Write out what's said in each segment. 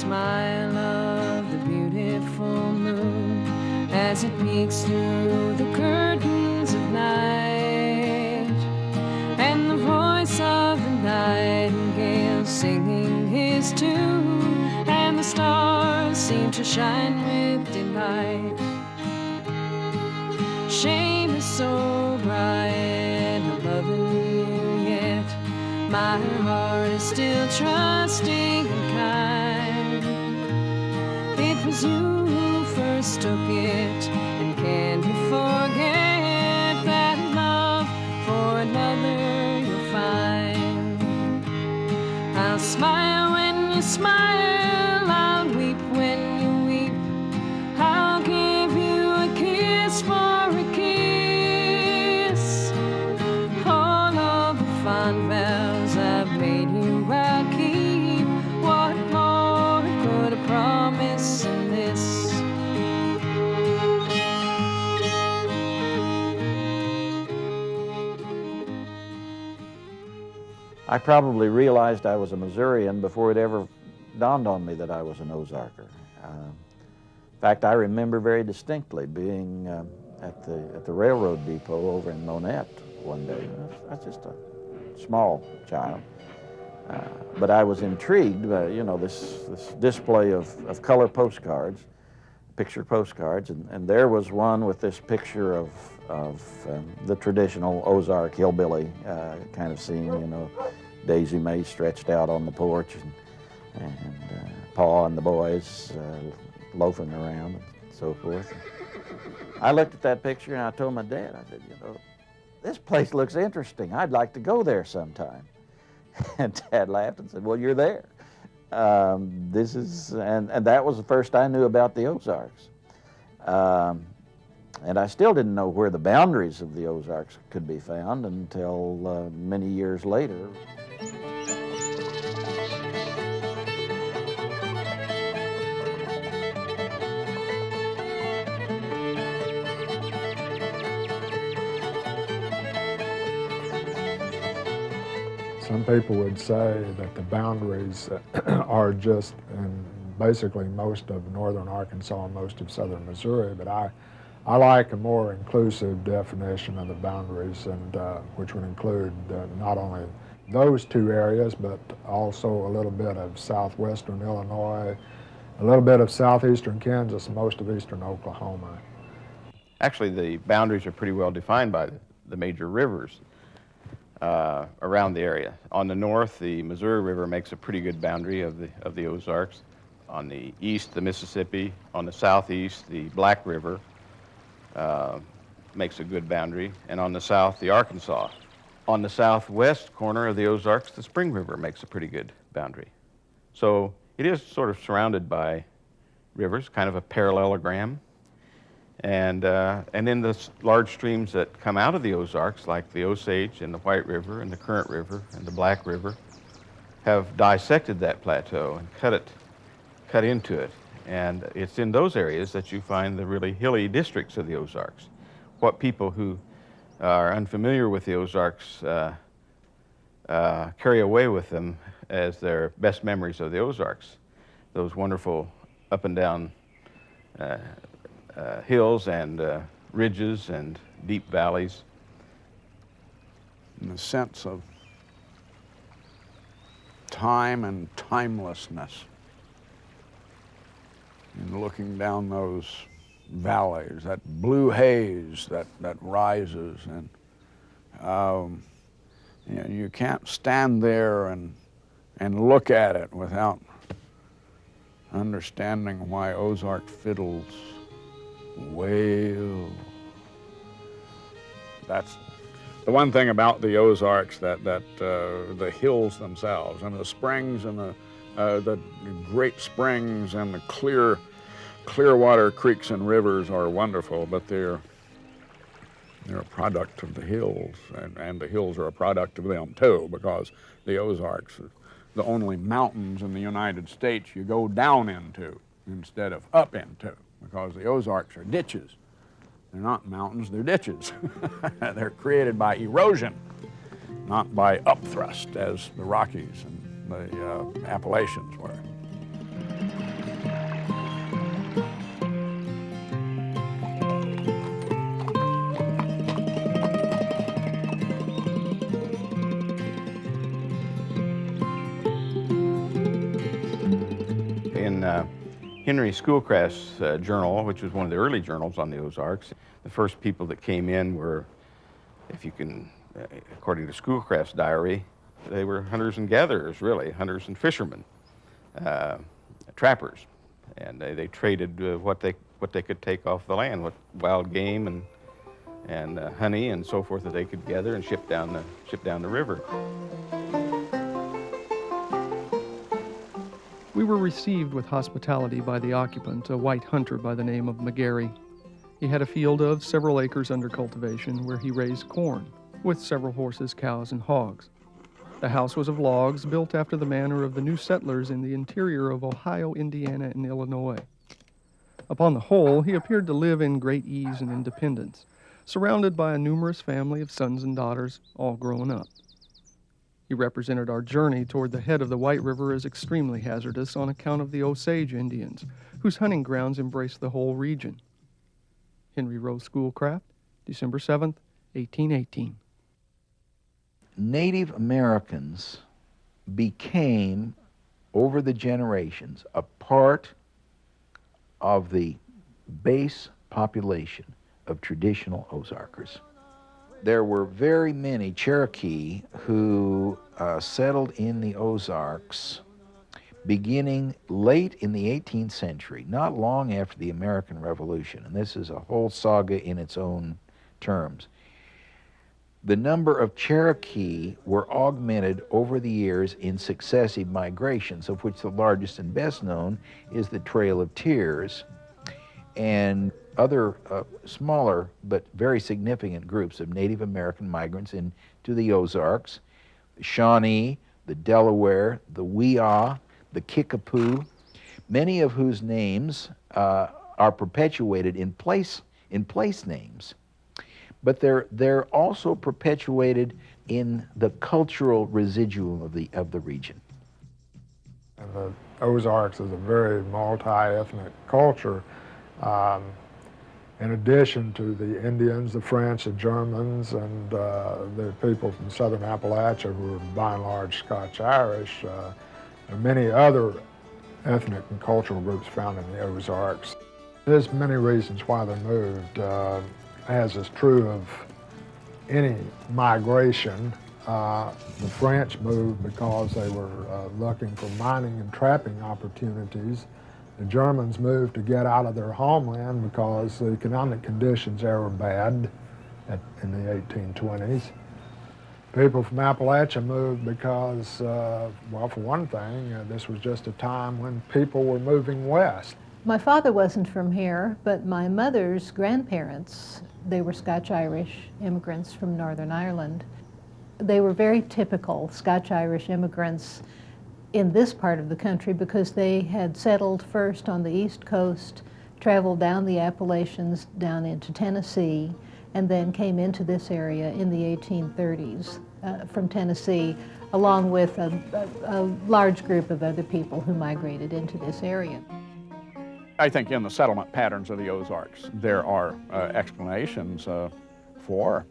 smile of the beautiful moon as it peeks through the curtains of night, and the voice of the nightingale singing his tune, and the stars seem to shine with delight. Shame is so bright, not loving you yet. My heart is still trusting and kind. It was you who first took it, and can you forget that love for another you'll find? I'll smile when you smile, I'll weep when you weep. I'll give you a kiss for a kiss. All of the fond vows I've made you, I'll keep. What more could I promise in this? I probably realized I was a Missourian before it ever dawned on me that I was an Ozarker. In fact, I remember very distinctly being at the railroad depot over in Monette one day. I was just a small child, but I was intrigued by, you know, this display of color postcards, picture postcards, and there was one with this picture of the traditional Ozark hillbilly kind of scene, you know, Daisy Mae stretched out on the porch, and Pa and the boys loafing around and so forth. I looked at that picture and I told my dad, I said, you know, this place looks interesting. I'd like to go there sometime. And Dad laughed and said, well, you're there. And that was the first I knew about the Ozarks. And I still didn't know where the boundaries of the Ozarks could be found until many years later. Some people would say that the boundaries are just in basically most of northern Arkansas and most of southern Missouri, but I like a more inclusive definition of the boundaries, and which would include not only those two areas, but also a little bit of southwestern Illinois, a little bit of southeastern Kansas, and most of eastern Oklahoma. Actually, the boundaries are pretty well defined by the major rivers around the area. On the north, the Missouri River makes a pretty good boundary of the Ozarks. On the east, the Mississippi. On the southeast, the Black River makes a good boundary. And on the south, the Arkansas. On the southwest corner of the Ozarks, the Spring River makes a pretty good boundary. So it is sort of surrounded by rivers, kind of a parallelogram. And then the large streams that come out of the Ozarks, like the Osage and the White River and the Current River and the Black River, have dissected that plateau and cut into it. And it's in those areas that you find the really hilly districts of the Ozarks. What people who are unfamiliar with the Ozarks carry away with them as their best memories of the Ozarks, those wonderful up and down hills and ridges and deep valleys. In the sense of time and timelessness, in looking down those valleys, that blue haze that rises, and you know, you can't stand there and look at it without understanding why Ozark fiddles wail. That's the one thing about the Ozarks, that the hills themselves and the springs and the great springs and the clear water creeks and rivers are wonderful, but they're a product of the hills, and the hills are a product of them too, because the Ozarks are the only mountains in the United States you go down into instead of up into, because the Ozarks are ditches. They're not mountains, they're ditches. They're created by erosion, not by upthrust as the Rockies and the Appalachians were. Henry Schoolcraft's journal, which was one of the early journals on the Ozarks, the first people that came in were, if you can, according to Schoolcraft's diary, they were hunters and gatherers, really, hunters and fishermen, trappers, and they traded what they could take off the land, what wild game and honey and so forth that they could gather and ship down the river. We were received with hospitality by the occupant, a white hunter by the name of McGarry. He had a field of several acres under cultivation where he raised corn, with several horses, cows, and hogs. The house was of logs, built after the manner of the new settlers in the interior of Ohio, Indiana, and Illinois. Upon the whole, he appeared to live in great ease and independence, surrounded by a numerous family of sons and daughters, all grown up. He represented our journey toward the head of the White River as extremely hazardous on account of the Osage Indians, whose hunting grounds embraced the whole region. Henry Rose Schoolcraft, December 7th, 1818. Native Americans became, over the generations, a part of the base population of traditional Ozarkers. There were very many Cherokee who settled in the Ozarks beginning late in the 18th century, not long after the American Revolution, and this is a whole saga in its own terms. The number of Cherokee were augmented over the years in successive migrations, of which the largest and best known is the Trail of Tears, and other smaller but very significant groups of Native American migrants into the Ozarks, the Shawnee, the Delaware, the Weah, the Kickapoo, many of whose names are perpetuated in place names. But they're also perpetuated in the cultural residuum of the region. And the Ozarks is a very multi-ethnic culture. In addition to the Indians, the French, the Germans, and the people from southern Appalachia who are by and large Scotch-Irish, there are many other ethnic and cultural groups found in the Ozarks. There's many reasons why they moved. As is true of any migration, the French moved because they were looking for mining and trapping opportunities. The Germans moved to get out of their homeland because the economic conditions there were bad in the 1820s. People from Appalachia moved because, well, for one thing, this was just a time when people were moving west. My father wasn't from here, but my mother's grandparents, they were Scotch-Irish immigrants from Northern Ireland. They were very typical Scotch-Irish immigrants in this part of the country because they had settled first on the East Coast, traveled down the Appalachians down into Tennessee, and then came into this area in the 1830s from Tennessee, along with a large group of other people who migrated into this area. I think in the settlement patterns of the Ozarks, there are explanations for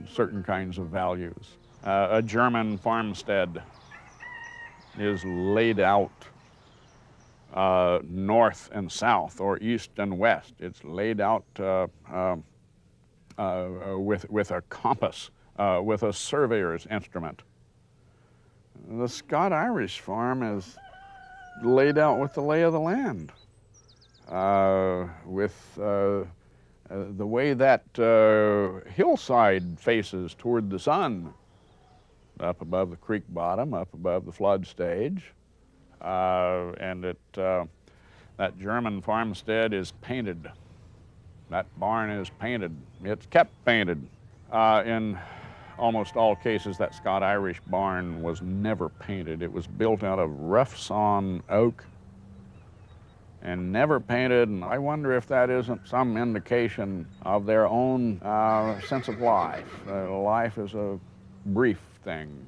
certain kinds of values. A German farmstead is laid out north and south, or east and west. It's laid out with a compass, with a surveyor's instrument. The Scott-Irish farm is laid out with the lay of the land, with the way that hillside faces toward the sun, up above the creek bottom, up above the flood stage, and that German farmstead is painted. That barn is painted. It's kept painted. In almost all cases, that Scott-Irish barn was never painted. It was built out of rough-sawn oak and never painted, and I wonder if that isn't some indication of their own sense of life. Life is a brief thing,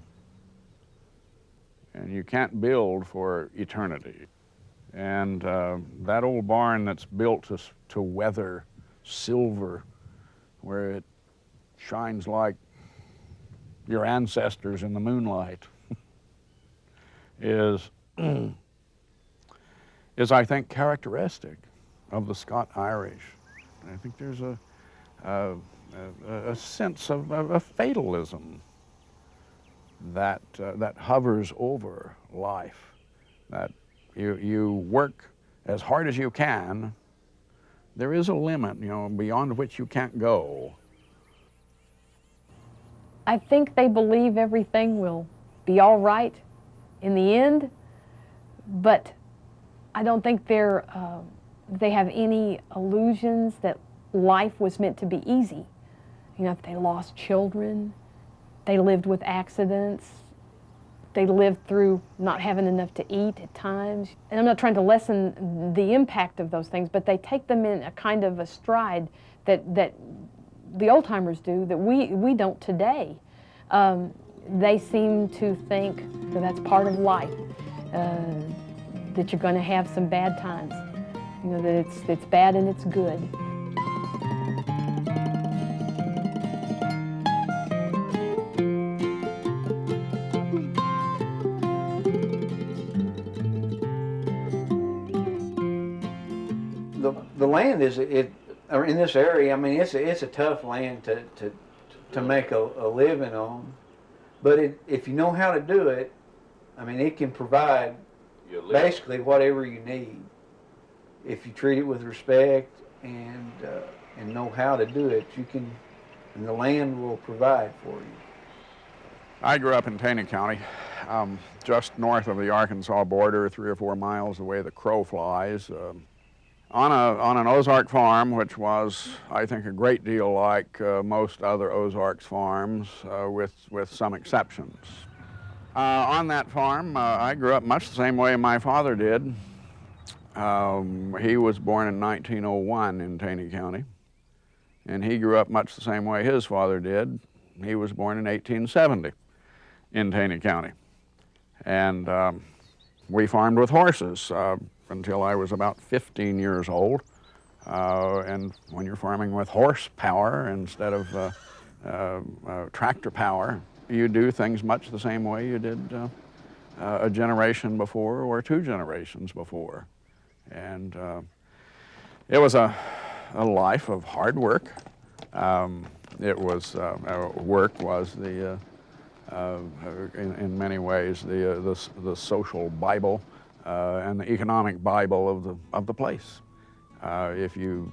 and you can't build for eternity. And that old barn that's built to weather silver, where it shines like your ancestors in the moonlight, is is, I think, characteristic of the Scot-Irish. I think there's a sense of a fatalism that hovers over life, that you work as hard as you can. There is a limit, you know, beyond which you can't go. I think they believe everything will be all right in the end, but I don't think they have any illusions that life was meant to be easy. You know, if they lost children, they lived with accidents, they lived through not having enough to eat at times. And I'm not trying to lessen the impact of those things, but they take them in a kind of a stride that the old-timers do that we don't today. They seem to think that that's part of life, that you're going to have some bad times, you know, that it's bad and it's good. The land is or in this area. I mean, it's a tough land to make a living on, but if you know how to do it, I mean, it can provide basically whatever you need if you treat it with respect and know how to do it. You can, and the land will provide for you. I grew up in Taney County, just north of the Arkansas border, 3 or 4 miles the way the crow flies. On an Ozark farm, which was, I think, a great deal like most other Ozarks farms, with some exceptions. On that farm, I grew up much the same way my father did. He was born in 1901 in Taney County, and he grew up much the same way his father did. He was born in 1870 in Taney County. And we farmed with horses until I was about 15 years old. And when you're farming with horsepower instead of tractor power, you do things much the same way you did a generation before or 2 generations before. And it was a life of hard work. It was, work was the, in many ways, the social Bible and the economic Bible of the place. If you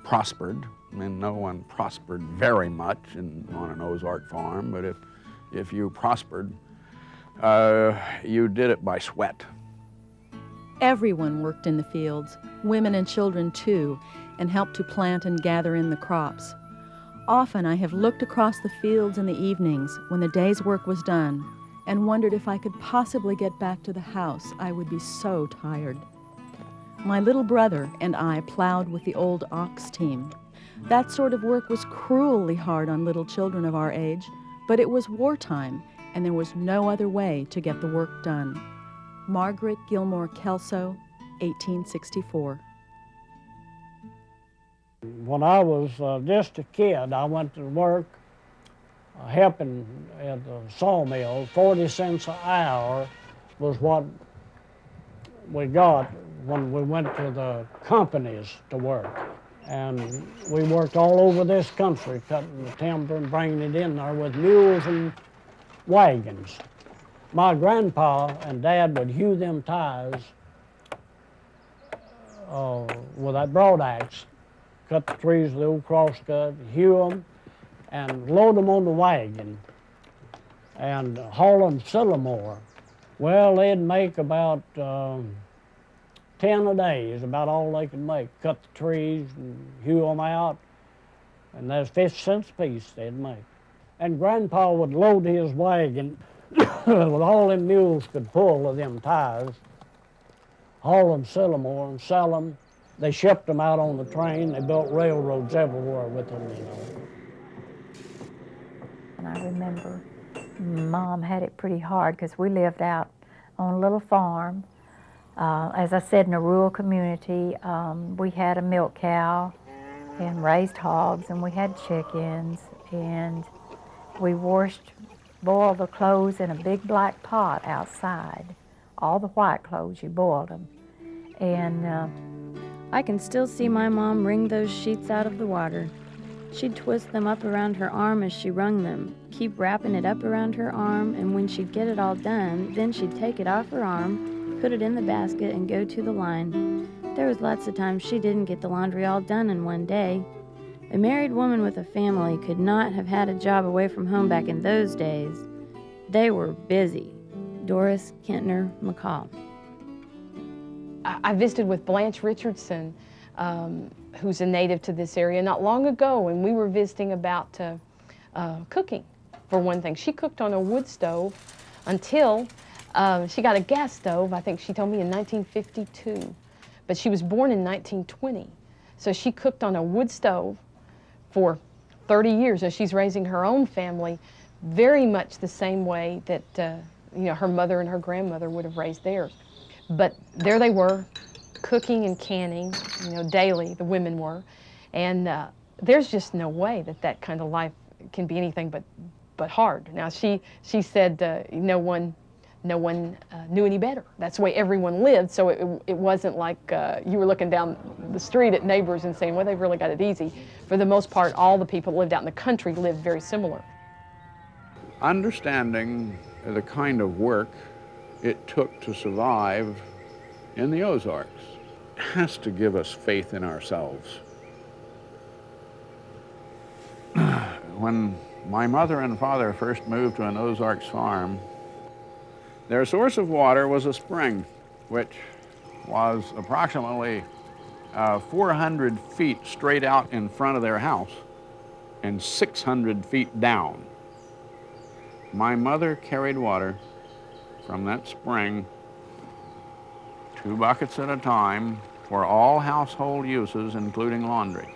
prospered, and no one prospered very much on an Ozark farm, but if you prospered, you did it by sweat. Everyone worked in the fields, women and children too, and helped to plant and gather in the crops. Often I have looked across the fields in the evenings when the day's work was done and wondered if I could possibly get back to the house. I would be so tired. My little brother and I plowed with the old ox team. That sort of work was cruelly hard on little children of our age, but it was wartime, and there was no other way to get the work done. Margaret Gilmore Kelso, 1864. When I was just a kid, I went to work helping at the sawmill. 40 cents an hour was what we got when we went to the companies to work. And we worked all over this country, cutting the timber and bringing it in there with mules and wagons. My grandpa and dad would hew them ties with that broad axe, cut the trees with the old crosscut, hew them, and load them on the wagon and haul them to Sillamore. Well, they'd make about 10 a day is about all they could make. Cut the trees and hew them out, and that's 50 cents a piece they'd make. And Grandpa would load his wagon with all them mules could pull of them ties, haul them to Sillamore and sell them. They shipped them out on the train. They built railroads everywhere with them, you know. And I remember Mom had it pretty hard because we lived out on a little farm. As I said, in a rural community. We had a milk cow and raised hogs, and we had chickens, and we boiled the clothes in a big black pot outside. All the white clothes, you boiled them. And I can still see my mom wring those sheets out of the water. She'd twist them up around her arm as she wrung them, keep wrapping it up around her arm, and when she'd get it all done, then she'd take it off her arm, put it in the basket, and go to the line. There was lots of times she didn't get the laundry all done in one day. A married woman with a family could not have had a job away from home back in those days. They were busy. Doris Kentner McCall. I visited with Blanche Richardson, who's a native to this area, not long ago, and we were visiting about cooking, for one thing. She cooked on a wood stove until she got a gas stove, I think she told me in 1952, but she was born in 1920. So she cooked on a wood stove for 30 years as she's raising her own family, very much the same way that her mother and her grandmother would have raised theirs. But there they were, cooking and canning, daily, the women were. And there's just no way that that kind of life can be anything but hard. Now, she said no one knew any better. That's the way everyone lived, so it wasn't like you were looking down the street at neighbors and saying, well, they've really got it easy. For the most part, all the people that lived out in the country lived very similar. Understanding the kind of work it took to survive in the Ozarks has to give us faith in ourselves. When my mother and father first moved to an Ozarks farm, their source of water was a spring, which was approximately 400 feet straight out in front of their house and 600 feet down. My mother carried water from that spring, 2 buckets at a time, for all household uses, including laundry.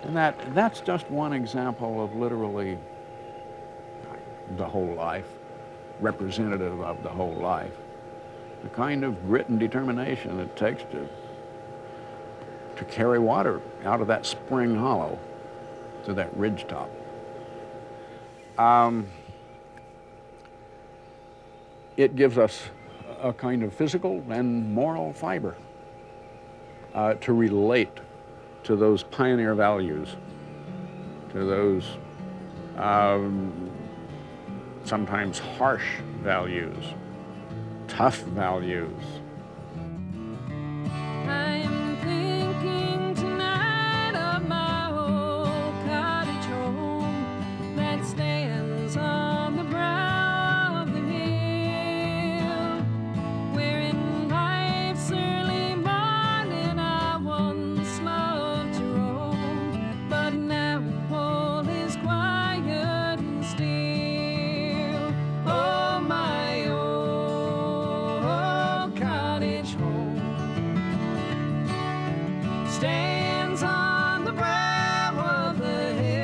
And that's just one example of literally the whole life, representative of the whole life. The kind of grit and determination it takes to carry water out of that spring hollow to that ridge top. It gives us a kind of physical and moral fiber to relate to those pioneer values, to those sometimes harsh values, tough values. I'm thinking tonight of my old cottage home that stands on the brow of the hill, where in life's early morning I once loved to roam, but now all is quiet and still. Oh, my old cottage home stands on the brow of the hill.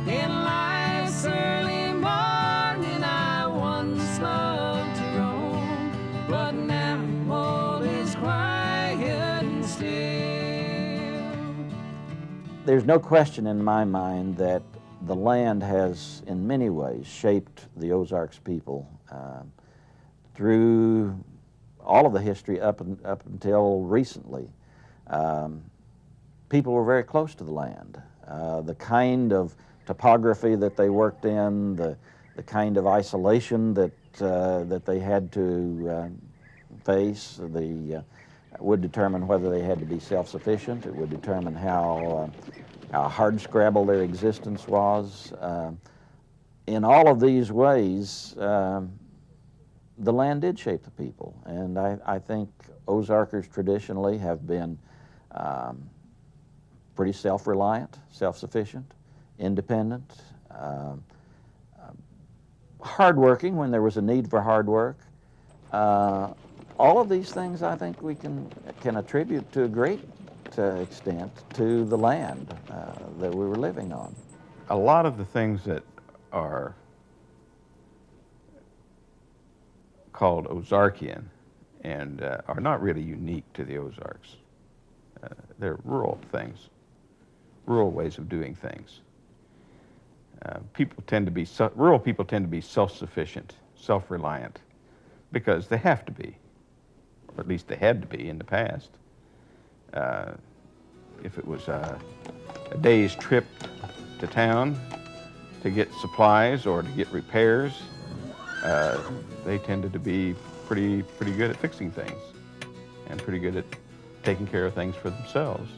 In life's early morning I once loved to roam, but now all is quiet and still. There's no question in my mind that the land has, in many ways, shaped the Ozarks people through all of the history up until recently. People were very close to the land. The kind of topography that they worked in, the kind of isolation that they had to face, would determine whether they had to be self-sufficient. It would determine how hardscrabble their existence was. In all of these ways, the land did shape the people, and I think Ozarkers traditionally have been pretty self-reliant, self-sufficient, independent, hardworking when there was a need for hard work. All of these things I think we can attribute to a great extent to the land that we were living on. A lot of the things that are called Ozarkian and are not really unique to the Ozarks. They're rural things, rural ways of doing things. Rural people tend to be self-sufficient, self-reliant. because they have to be, or at least they had to be in the past. If it was a day's trip to town to get supplies or to get repairs, they tended to be pretty good at fixing things and pretty good at taking care of things for themselves.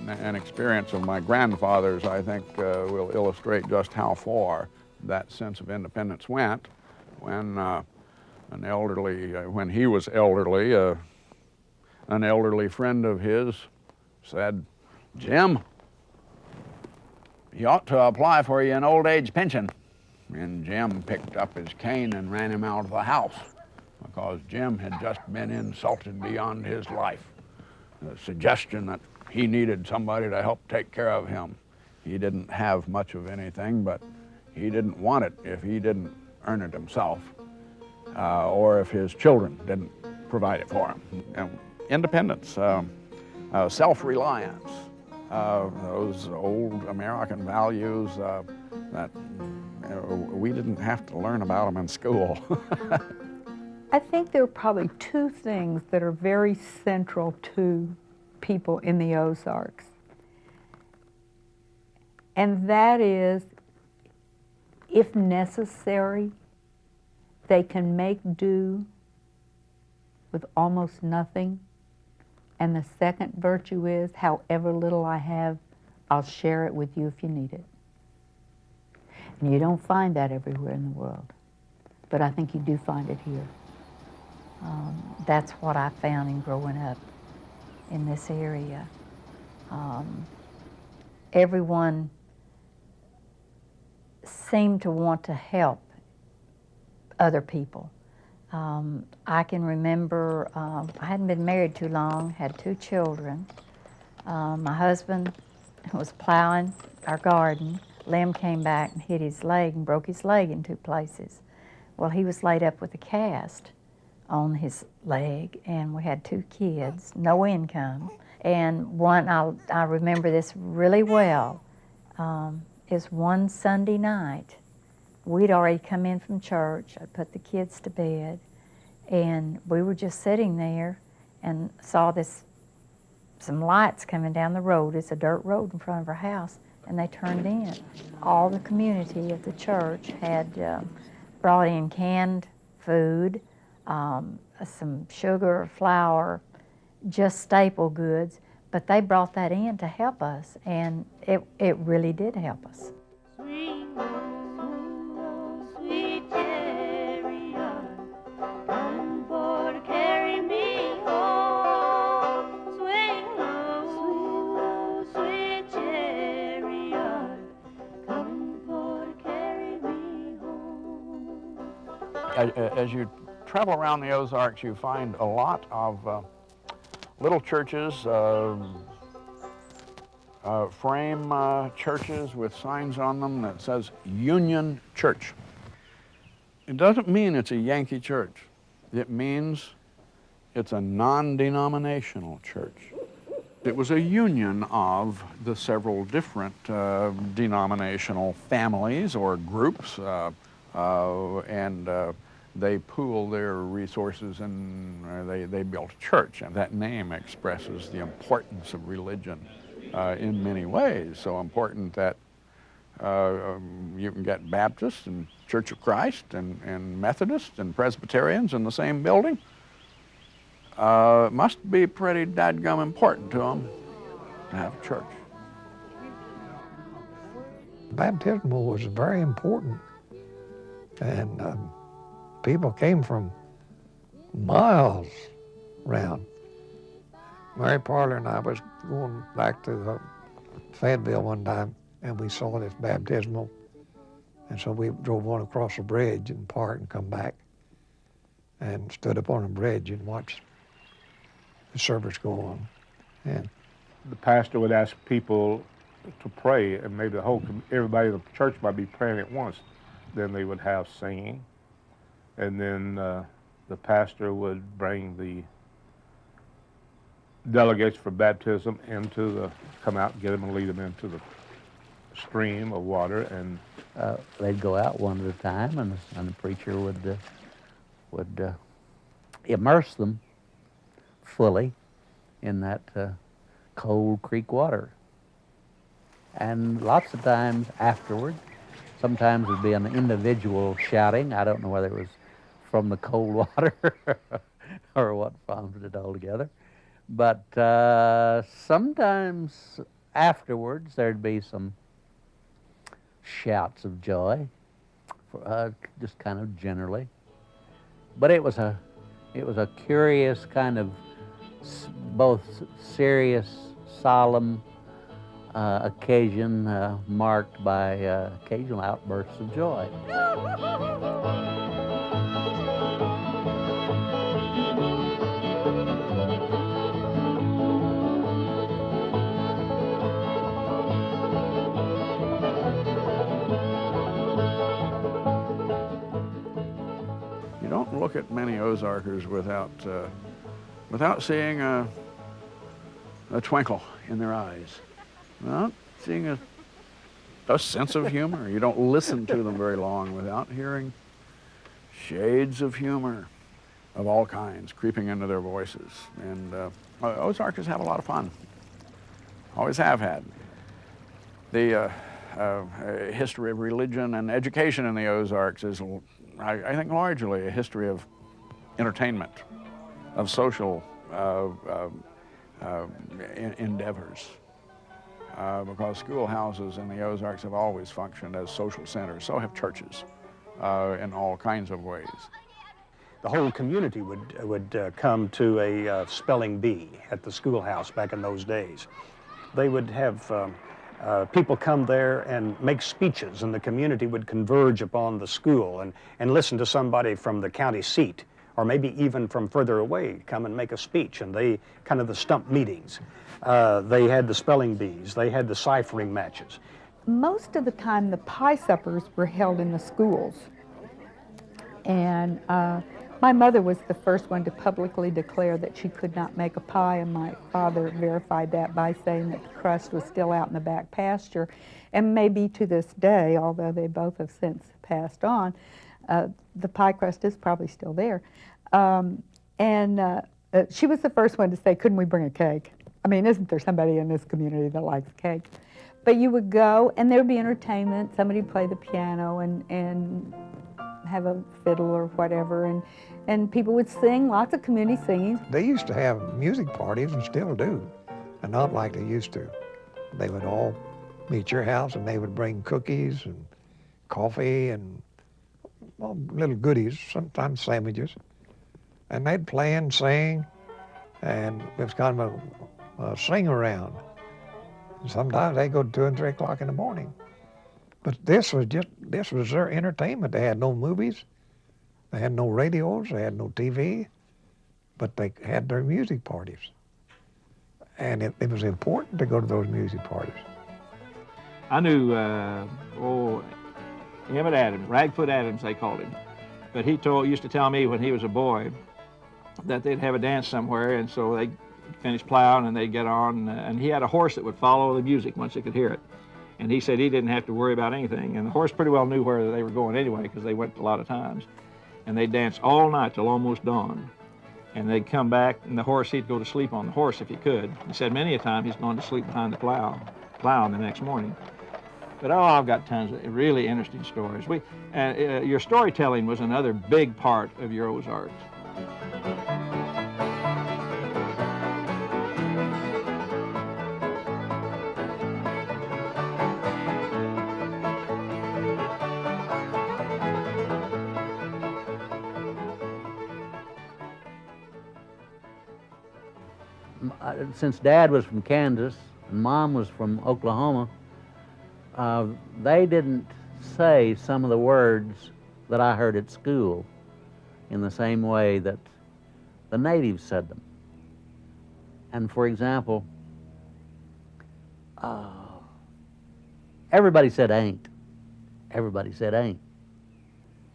An experience of my grandfather's, I think, will illustrate just how far that sense of independence went when when he was elderly, an elderly friend of his said, "Jim, you ought to apply for you an old age pension." And Jim picked up his cane and ran him out of the house because Jim had just been insulted beyond his life. The suggestion that he needed somebody to help take care of him. He didn't have much of anything, but he didn't want it if he didn't earn it himself, or if his children didn't provide it for him. And independence, self-reliance, those old American values that we didn't have to learn about them in school. I think there are probably two things that are very central to people in the Ozarks. And that is, if necessary, they can make do with almost nothing. And the second virtue is, however little I have, I'll share it with you if you need it. And you don't find that everywhere in the world, but I think you do find it here. That's what I found in growing up in this area. Everyone seemed to want to help other people. I can remember, I hadn't been married too long, had 2 children. My husband was plowing our garden. Lem came back and hit his leg and broke his leg in 2 places. Well, he was laid up with a cast on his leg, and we had 2 kids, no income. And one, I remember this really well, is one Sunday night. We'd already come in from church. I put the kids to bed, and we were just sitting there and saw some lights coming down the road. It's a dirt road in front of our house, and they turned in. All the community of the church had brought in canned food, some sugar, flour, just staple goods, but they brought that in to help us, and it really did help us. As you travel around the Ozarks, you find a lot of little churches, frame churches with signs on them that says Union Church. It doesn't mean it's a Yankee church. It means it's a non-denominational church. It was a union of the several different denominational families or groups, and they pooled their resources and they built a church. And that name expresses the importance of religion in many ways. So important that you can get Baptists and Church of Christ and Methodists and Presbyterians in the same building. It must be pretty dadgum important to them to have a church. Baptismal was very important, and people came from miles around. Mary Parler and I was going back to Fayetteville one time, and we saw this baptismal, and so we drove on across the bridge and parked and come back and stood up on the bridge and watched the service go on. And the pastor would ask people to pray, and maybe everybody in the church might be praying at once. Then they would have singing, and then the pastor would bring the delegates for baptism come out and get them and lead them into stream of water, and they'd go out one at a time, and the preacher would immerse them fully in that cold creek water. And lots of times afterward, sometimes it would be an individual shouting. I don't know whether it was from the cold water or what prompted it all together. But sometimes afterwards there'd be some shouts of joy, just kind of generally. But it was a curious kind of both serious, solemn occasion marked by occasional outbursts of joy. You don't look at many Ozarkers without seeing a twinkle in their eyes, without seeing a sense of humor. You don't listen to them very long without hearing shades of humor of all kinds creeping into their voices. And Ozarkers have a lot of fun. Always have had. The history of religion and education in the Ozarks is, I think, largely a history of entertainment, of social endeavors. Because schoolhouses in the Ozarks have always functioned as social centers. So have churches in all kinds of ways. The whole community would come to a spelling bee at the schoolhouse back in those days. They would have people come there and make speeches, and the community would converge upon the school and listen to somebody from the county seat, or maybe even from further away, come and make a speech. And they, kind of the stump meetings. They had the spelling bees, they had the ciphering matches. Most of the time the pie suppers were held in the schools. And my mother was the first one to publicly declare that she could not make a pie, and my father verified that by saying that the crust was still out in the back pasture. And maybe to this day, although they both have since passed on, the pie crust is probably still there. She was the first one to say, couldn't we bring a cake? I mean, isn't there somebody in this community that likes cake? But you would go, and there would be entertainment. Somebody would play the piano and have a fiddle or whatever, and people would sing, lots of community singing. They used to have music parties, and still do, and not like they used to. They would all meet your house, and they would bring cookies and coffee and little goodies, sometimes sandwiches, and they'd play and sing, and it was kind of a sing-around. Sometimes they'd go to 2 and 3 o'clock in the morning. But this was their entertainment. They had no movies, they had no radios, they had no TV, but they had their music parties. And it was important to go to those music parties. I knew, Emmett Adams, Ragfoot Adams they called him. But he used to tell me when he was a boy that they'd have a dance somewhere, and so they'd finish plowing and they'd get on, and he had a horse that would follow the music once he could hear it. And he said he didn't have to worry about anything. And the horse pretty well knew where they were going anyway, because they went a lot of times. And they'd dance all night till almost dawn. And they'd come back, and the horse, he'd go to sleep on the horse if he could. He said many a time he's gone to sleep behind the plow the next morning. But I've got tons of really interesting stories. Your storytelling was another big part of your Ozarks. Since Dad was from Kansas and Mom was from Oklahoma, they didn't say some of the words that I heard at school in the same way that the natives said them. And for example, everybody said ain't. Everybody said ain't.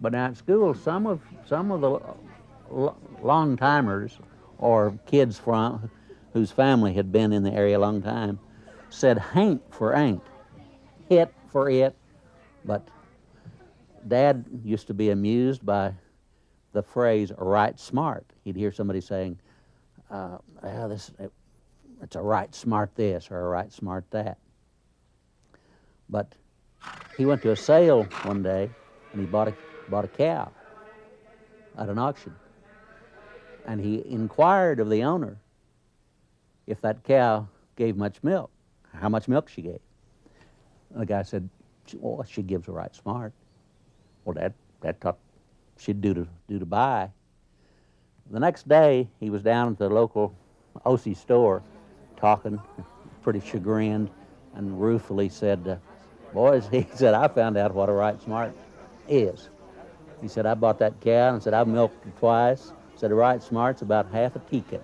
But now at school, some of the long-timers or kids whose family had been in the area a long time said hain't for ain't. hit for it, but Dad used to be amused by the phrase "right smart." He'd hear somebody saying, it's a right smart this or a right smart that. But he went to a sale one day and he bought a cow at an auction. And he inquired of the owner if that cow gave much milk, how much milk she gave. And the guy said, well, she gives a right smart. Well, Dad thought she'd do to buy. The next day, he was down at the local OC store talking, pretty chagrined, and ruefully said, boys, he said, I found out what a right smart is. He said, I bought that cow and said, I've milked it twice. Said, a right smart's about half a teacup.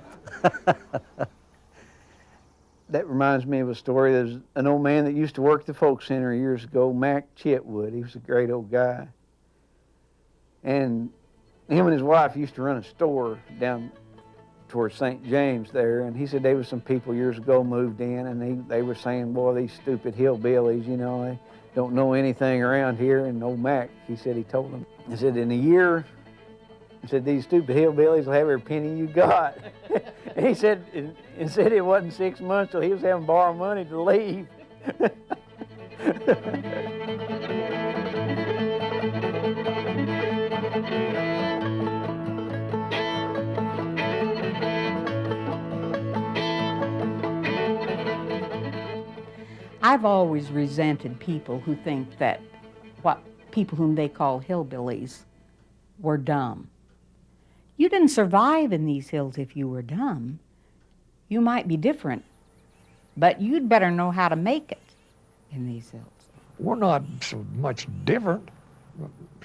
That reminds me of a story. There's an old man that used to work at the folk center years ago, Mac Chitwood. He was a great old guy. And him and his wife used to run a store down towards St. James there. And he said there was some people years ago moved in, and they were saying, boy, these stupid hillbillies, you know, they don't know anything around here. And old Mac, he said, he told them, he said, in a year, he said, these stupid hillbillies will have every penny you got. And he said it wasn't 6 months till he was having to borrow money to leave. I've always resented people who think that people whom they call hillbillies were dumb. You didn't survive in these hills if you were dumb. You might be different, but you'd better know how to make it in these hills. We're not so much different.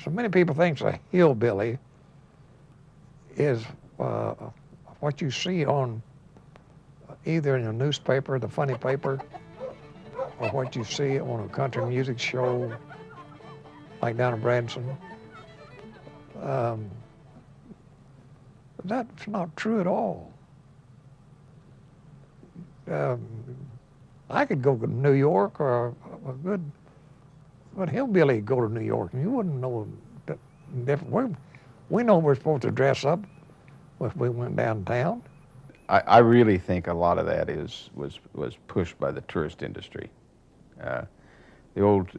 So many people think a hillbilly is what you see on either in a newspaper, the funny paper, or what you see on a country music show like down in Branson. That's not true at all. I could go to New York, or a good hillbilly go to New York, and you wouldn't know that different. We know we're supposed to dress up if we went downtown. I really think a lot of that was pushed by the tourist industry. The old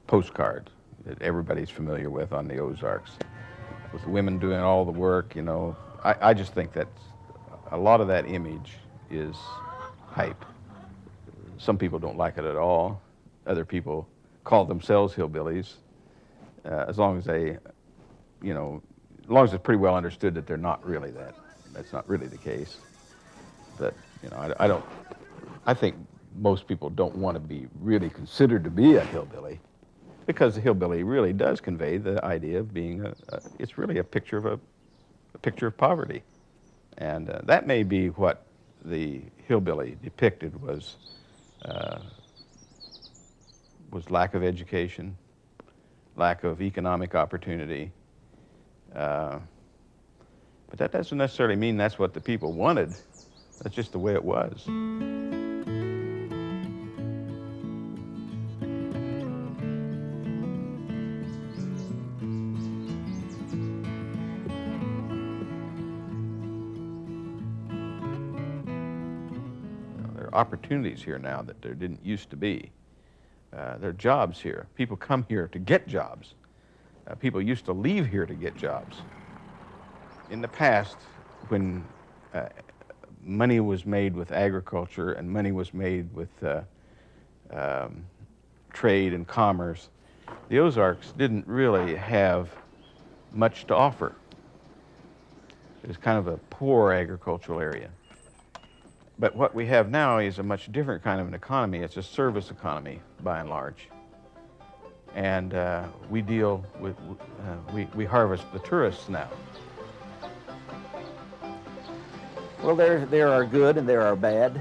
postcard that everybody's familiar with on the Ozarks, with the women doing all the work, you know. I just think that a lot of that image is hype. Some people don't like it at all. Other people call themselves hillbillies, as long as they, you know, as long as it's pretty well understood that they're not really that. That's not really the case. But, you know, I think most people don't want to be really considered to be a hillbilly, because the hillbilly really does convey the idea of being it's really a picture of poverty. And that may be what the hillbilly depicted was lack of education, lack of economic opportunity. But that doesn't necessarily mean that's what the people wanted. That's just the way it was. Opportunities here now that there didn't used to be. There are jobs here. People come here to get jobs. People used to leave here to get jobs. In the past, when money was made with agriculture and money was made with trade and commerce, the Ozarks didn't really have much to offer. It was kind of a poor agricultural area. But what we have now is a much different kind of an economy. It's a service economy, by and large. And we deal with, we harvest the tourists now. Well, there are good and there are bad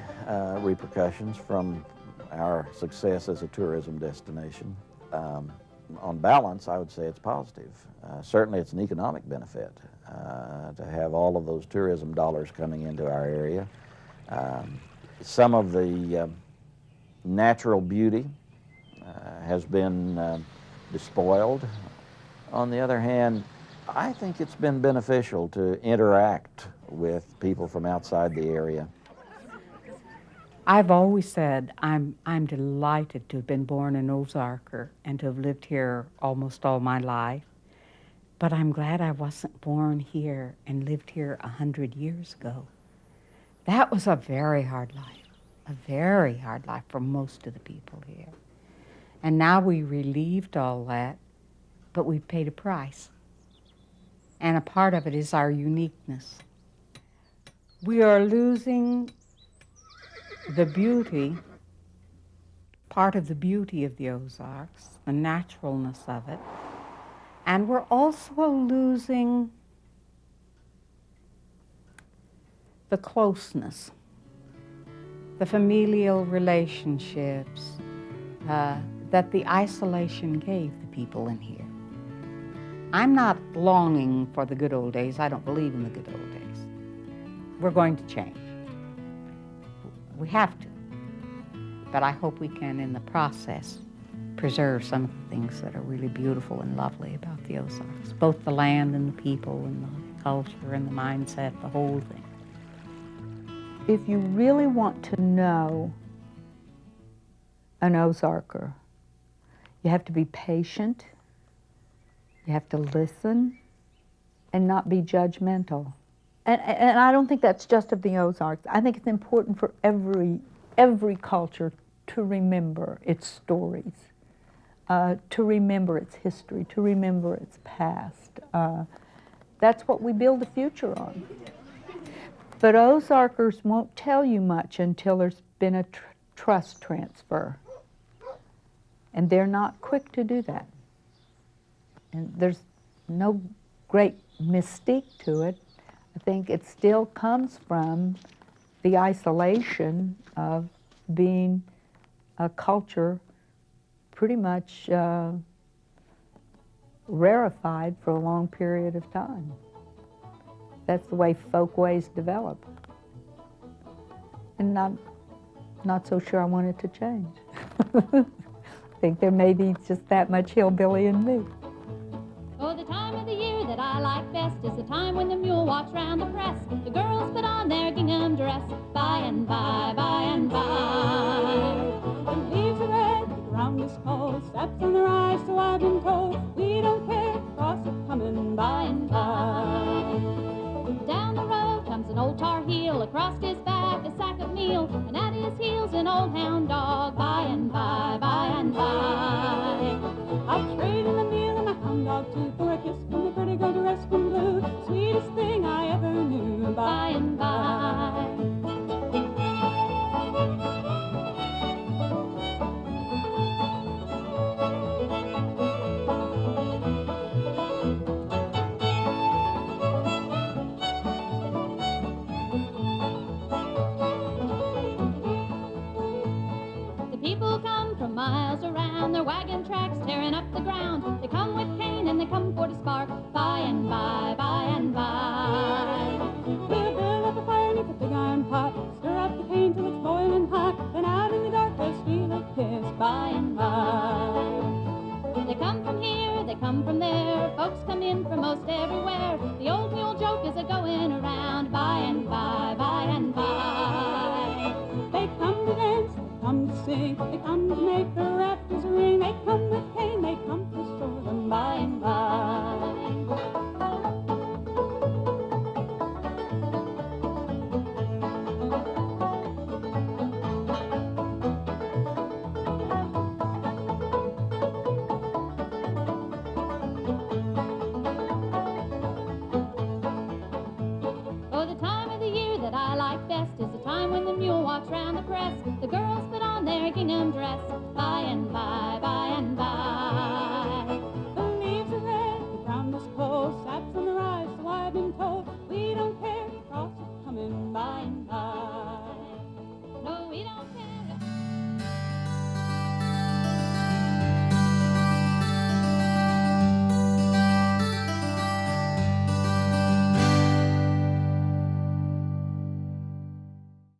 repercussions from our success as a tourism destination. On balance, I would say it's positive. Certainly it's an economic benefit to have all of those tourism dollars coming into our area. Some of the natural beauty has been despoiled. On the other hand, I think it's been beneficial to interact with people from outside the area. I've always said I'm delighted to have been born an Ozarker and to have lived here almost all my life. But I'm glad I wasn't born here and lived here 100 years ago. That was a very hard life for most of the people here. And now we relieved all that, but we've paid a price. And a part of it is our uniqueness. We are losing the beauty, part of the beauty of the Ozarks, the naturalness of it, and we're also losing the closeness, the familial relationships that the isolation gave the people in here. I'm not longing for the good old days. I don't believe in the good old days. We're going to change. We have to. But I hope we can, in the process, preserve some of the things that are really beautiful and lovely about the Ozarks, both the land and the people and the culture and the mindset, the whole thing. If you really want to know an Ozarker, you have to be patient, you have to listen, and not be judgmental. And I don't think that's just of the Ozarks. I think it's important for every culture to remember its stories, to remember its history, to remember its past. That's what we build the future on. But Ozarkers won't tell you much until there's been a trust transfer. And they're not quick to do that. And there's no great mystique to it. I think it still comes from the isolation of being a culture pretty much rarefied for a long period of time. That's the way folkways develop. And I'm not so sure I want it to change. I think there may be just that much hillbilly in me. Oh, the time of the year that I like best is the time when the mule walks round the press. The girls put on their gingham dress, by and by, by and by. The leaves are red, the ground is cold, steps on their eyes, so I've been told. We don't care, frost is coming by and by. Down the road comes an old tar heel, across his back a sack of meal, and at his heels an old hound dog, by and by, by and by. I'll trade in the meal and my hound dog too for a kiss from the pretty girl dressed in blue, sweetest thing I ever knew, by and by. Miles around, their wagon tracks tearing up the ground. They come with cane and they come for to spark, by and by, by and by. We'll build up a fire neath a big iron pot, stir up the cane till it's boiling hot, then out in the dark they'll steal a kiss, by and by. They come from here, they come from there, folks come in from most everywhere. The old mule joke is a-going around, by and by, by and by. They come to dance, they come to sing, they come to make the rafters ring, they come with